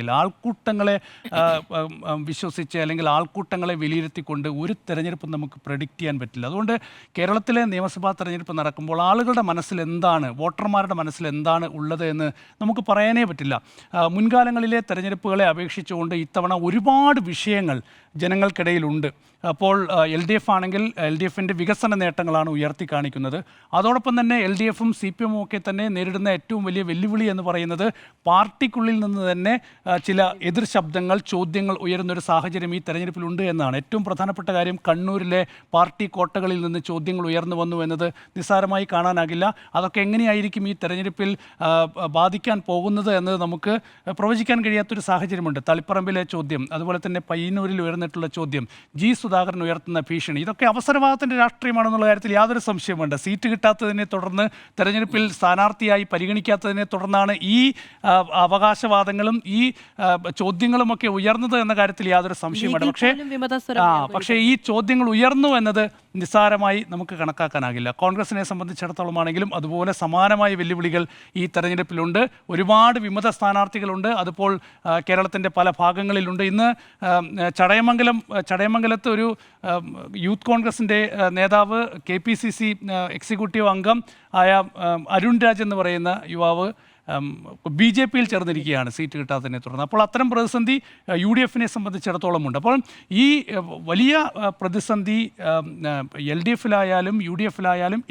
കണക്കാക്കാനാകില്ല. ആൾക്കൂട്ടങ്ങളെ വിശ്വസിച്ച് അല്ലെങ്കിൽ ആൾക്കൂട്ടങ്ങളെ വിലയിരുത്തിക്കൊണ്ട് ഒരു തെരഞ്ഞെടുപ്പ് നമുക്ക് പ്രെഡിക്റ്റ് ചെയ്യാൻ പറ്റില്ല. അതുകൊണ്ട് കേരളത്തിലെ നിയമസഭാ തെരഞ്ഞെടുപ്പ് നടക്കുമ്പോൾ ആളുകളുടെ മനസ്സിൽ എന്താണ്, വോട്ടർമാരുടെ മനസ്സിൽ എന്താണ് ഉള്ളത് എന്ന് നമുക്ക് പറയാനേ പറ്റില്ല. മുൻകാലങ്ങളിലെ തെരഞ്ഞെടുപ്പുകളെ അപേക്ഷിച്ചുകൊണ്ട് ഇത്തവണ ഒരുപാട് വിഷയങ്ങൾ ജനങ്ങൾക്കിടയിലുണ്ട്. അപ്പോൾ LDF ആണെങ്കിൽ LDFിൻ്റെ വികസന നേട്ടങ്ങളാണ് ഉയർത്തി കാണിക്കുന്നത്. അതോടൊപ്പം തന്നെ LDFും CPM ഒക്കെ തന്നെ നേരിടുന്ന ഏറ്റവും വലിയ വെല്ലുവിളി എന്ന് പറയുന്നത് പാർട്ടിക്കുള്ളിൽ നിന്ന് തന്നെ ചില എതിർ ശബ്ദങ്ങൾ, ചോദ്യങ്ങൾ ഉയരുന്നൊരു സാഹചര്യം ഈ തെരഞ്ഞെടുപ്പിലുണ്ട് എന്നാണ്. ഏറ്റവും പ്രധാനപ്പെട്ട കാര്യം, കണ്ണൂരിലെ പാർട്ടി കോട്ടകളിൽ നിന്ന് ചോദ്യങ്ങൾ ഉയർന്നു വന്നു എന്നത് നിസ്സാരമായി കാണാനാകില്ല. അതൊക്കെ എങ്ങനെയായിരിക്കും ഈ തെരഞ്ഞെടുപ്പിൽ ബാധിക്കാൻ പോകുന്നത് എന്നത് നമുക്ക് പ്രവചിക്കാൻ കഴിയാത്തൊരു സാഹചര്യമുണ്ട്. തളിപ്പറമ്പിലെ ചോദ്യം, അതുപോലെ തന്നെ പയ്യന്നൂരിൽ ഉയർന്നിട്ടുള്ള ചോദ്യം, സുധാകരൻ ഉയർത്തുന്ന ഭീഷണി, ഇതൊക്കെ അവസരവാദത്തിൻ്റെ രാഷ്ട്രീയമാണെന്നുള്ള കാര്യത്തിൽ യാതൊരു സംശയമുണ്ട്. സീറ്റ് കിട്ടാത്തതിനെ തുടർന്ന് തെരഞ്ഞെടുപ്പിൽ സ്ഥാനാർത്ഥിയായി പരിഗണിക്കാത്തതിനെ തുടർന്നാണ് ഈ അവകാശവാദങ്ങളും ഈ ചോദ്യങ്ങളുമൊക്കെ ഉയർന്നത് എന്ന കാര്യത്തിൽ യാതൊരു സംശയമുണ്ട്. പക്ഷേ ഈ ചോദ്യങ്ങൾ ഉയർന്നു എന്നത് നിസ്സാരമായി നമുക്ക് കണക്കാക്കാനാകില്ല. കോൺഗ്രസിനെ സംബന്ധിച്ചിടത്തോളമാണെങ്കിലും അതുപോലെ സമാനമായ വെല്ലുവിളികൾ ഈ തെരഞ്ഞെടുപ്പിലുണ്ട്. ഒരുപാട് വിമത സ്ഥാനാർത്ഥികളുണ്ട്. അതിപ്പോൾ കേരളത്തിൻ്റെ പല ഭാഗങ്ങളിലുണ്ട്. ഇന്ന് ചടയമംഗലത്ത് ഒരു യൂത്ത് കോൺഗ്രസിൻ്റെ നേതാവ്, KPCC എക്സിക്യൂട്ടീവ് അംഗം ആയ അരുൺ രാജ് എന്ന് പറയുന്ന യുവാവ് BJPയിൽ ചേർന്നിരിക്കുകയാണ് സീറ്റ് കിട്ടാത്തതിനെ തുടർന്ന്. അപ്പോൾ അത്തരം പ്രതിസന്ധി UDFിനെ സംബന്ധിച്ചിടത്തോളമുണ്ട്. അപ്പോൾ ഈ വലിയ പ്രതിസന്ധി LDFിലായാലും UDFിലായാലും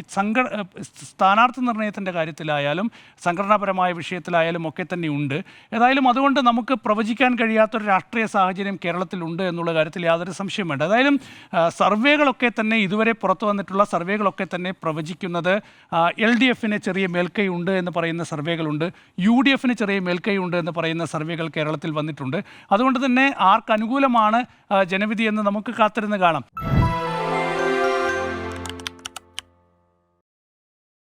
സ്ഥാനാർത്ഥി നിർണയത്തിൻ്റെ കാര്യത്തിലായാലും സംഘടനാപരമായ വിഷയത്തിലായാലും ഒക്കെ തന്നെ ഉണ്ട്. ഏതായാലും അതുകൊണ്ട് നമുക്ക് പ്രവചിക്കാൻ കഴിയാത്തൊരു രാഷ്ട്രീയ സാഹചര്യം കേരളത്തിലുണ്ട് എന്നുള്ള കാര്യത്തിൽ യാതൊരു സംശയം വേണ്ട. ഏതായാലും സർവേകളൊക്കെ തന്നെ, ഇതുവരെ പുറത്തു വന്നിട്ടുള്ള സർവേകളൊക്കെ തന്നെ പ്രവചിക്കുന്നത് LDFിന് ചെറിയ മേൽക്കൈ ഉണ്ട് എന്ന് പറയുന്ന സർവേകളുണ്ട്, UDFിന് ചെറിയ മേൽക്കൈയുണ്ട് എന്ന് പറയുന്ന സർവേകൾ കേരളത്തിൽ വന്നിട്ടുണ്ട്. അതുകൊണ്ട് തന്നെ ആർക്കനുകൂലമാണ് ജനവിധി എന്ന് നമുക്ക് കാത്തിരുന്ന് കാണാം.